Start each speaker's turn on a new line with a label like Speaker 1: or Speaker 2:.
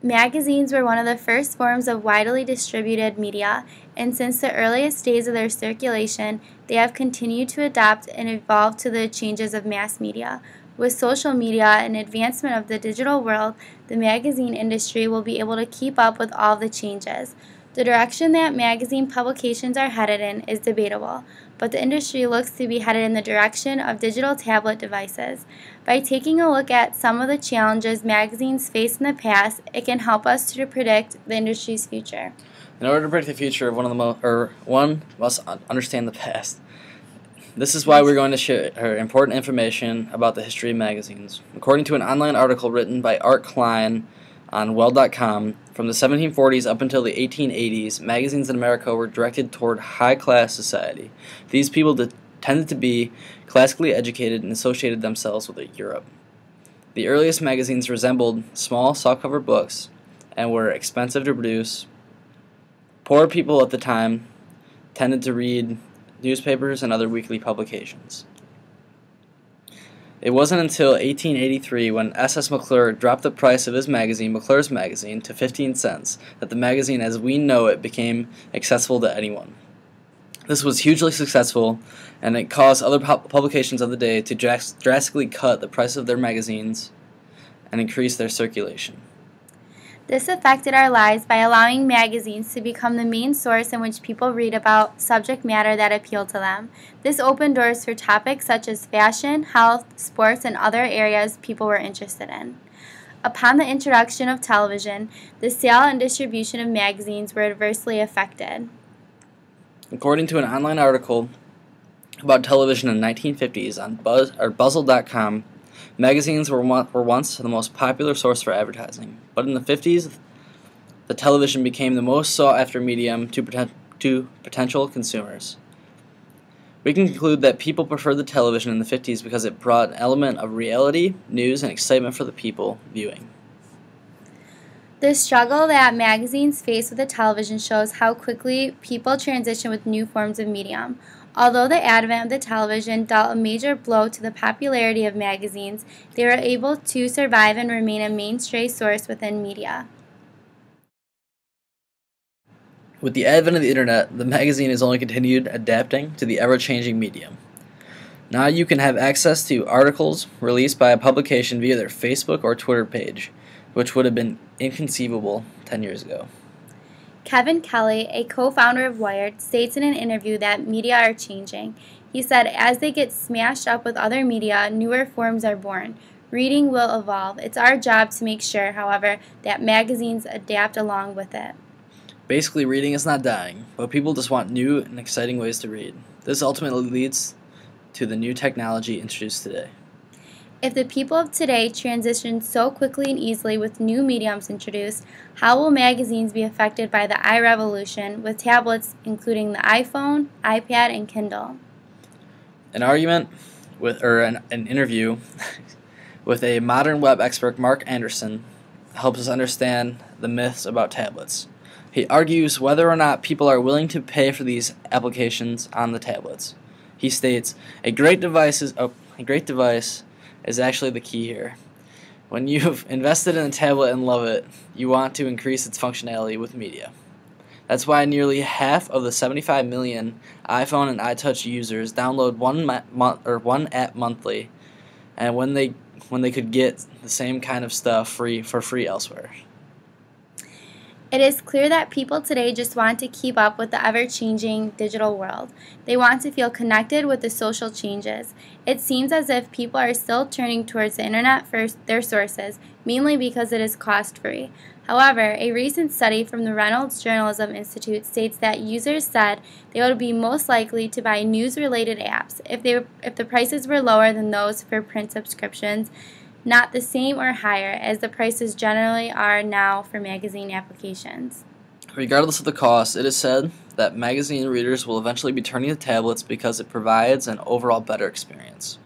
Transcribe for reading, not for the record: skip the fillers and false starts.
Speaker 1: Magazines were one of the first forms of widely distributed media, and since the earliest days of their circulation, they have continued to adapt and evolve to the changes of mass media. With social media and advancement of the digital world, the magazine industry will be able to keep up with all the changes. The direction that magazine publications are headed in is debatable, but the industry looks to be headed in the direction of digital tablet devices. By taking a look at some of the challenges magazines faced in the past, it can help us to predict the industry's future.
Speaker 2: In order to predict the future of one must understand the past. This is why we're going to share important information about the history of magazines. According to an online article written by Art Klein on Well.com, from the 1740s up until the 1880s, magazines in America were directed toward high-class society. These people tended to be classically educated and associated themselves with Europe. The earliest magazines resembled small, softcover books and were expensive to produce. Poor people at the time tended to read newspapers and other weekly publications. It wasn't until 1883 when S.S. McClure dropped the price of his magazine, McClure's Magazine, to 15 cents that the magazine as we know it became accessible to anyone. This was hugely successful, and it caused other publications of the day to drastically cut the price of their magazines and increase their circulation.
Speaker 1: This affected our lives by allowing magazines to become the main source in which people read about subject matter that appealed to them. This opened doors for topics such as fashion, health, sports, and other areas people were interested in. Upon the introduction of television, the sale and distribution of magazines were adversely affected.
Speaker 2: According to an online article about television in the 1950s on Buzzle.com, magazines were once the most popular source for advertising, but in the 50s, the television became the most sought-after medium to potential consumers. We can conclude that people preferred the television in the 50s because it brought an element of reality, news, and excitement for the people viewing.
Speaker 1: The struggle that magazines face with the television shows how quickly people transition with new forms of medium. Although the advent of the television dealt a major blow to the popularity of magazines, they were able to survive and remain a mainstay source within media.
Speaker 2: With the advent of the internet, the magazine has only continued adapting to the ever-changing medium. Now you can have access to articles released by a publication via their Facebook or Twitter page, which would have been inconceivable 10 years ago.
Speaker 1: Kevin Kelly, a co-founder of Wired, states in an interview that media are changing. He said, as they get smashed up with other media, newer forms are born. Reading will evolve. It's our job to make sure, however, that magazines adapt along with it.
Speaker 2: Basically, reading is not dying, but people just want new and exciting ways to read. This ultimately leads to the new technology introduced today.
Speaker 1: If the people of today transition so quickly and easily with new mediums introduced, how will magazines be affected by the iRevolution with tablets including the iPhone, iPad, and Kindle?
Speaker 2: An interview with a modern web expert, Mark Anderson, helps us understand the myths about tablets. He argues whether or not people are willing to pay for these applications on the tablets. He states, a great device is actually the key here. When you've invested in a tablet and love it, you want to increase its functionality with media. That's why nearly half of the 75 million iPhone and iTouch users download one app monthly, and when they could get the same kind of stuff for free elsewhere.
Speaker 1: It is clear that people today just want to keep up with the ever-changing digital world. They want to feel connected with the social changes. It seems as if people are still turning towards the internet for their sources, mainly because it is cost-free. However, a recent study from the Reynolds Journalism Institute states that users said they would be most likely to buy news-related apps if the prices were lower than those for print subscriptions, not the same or higher as the prices generally are now for magazine applications.
Speaker 2: Regardless of the cost, it is said that magazine readers will eventually be turning to tablets because it provides an overall better experience.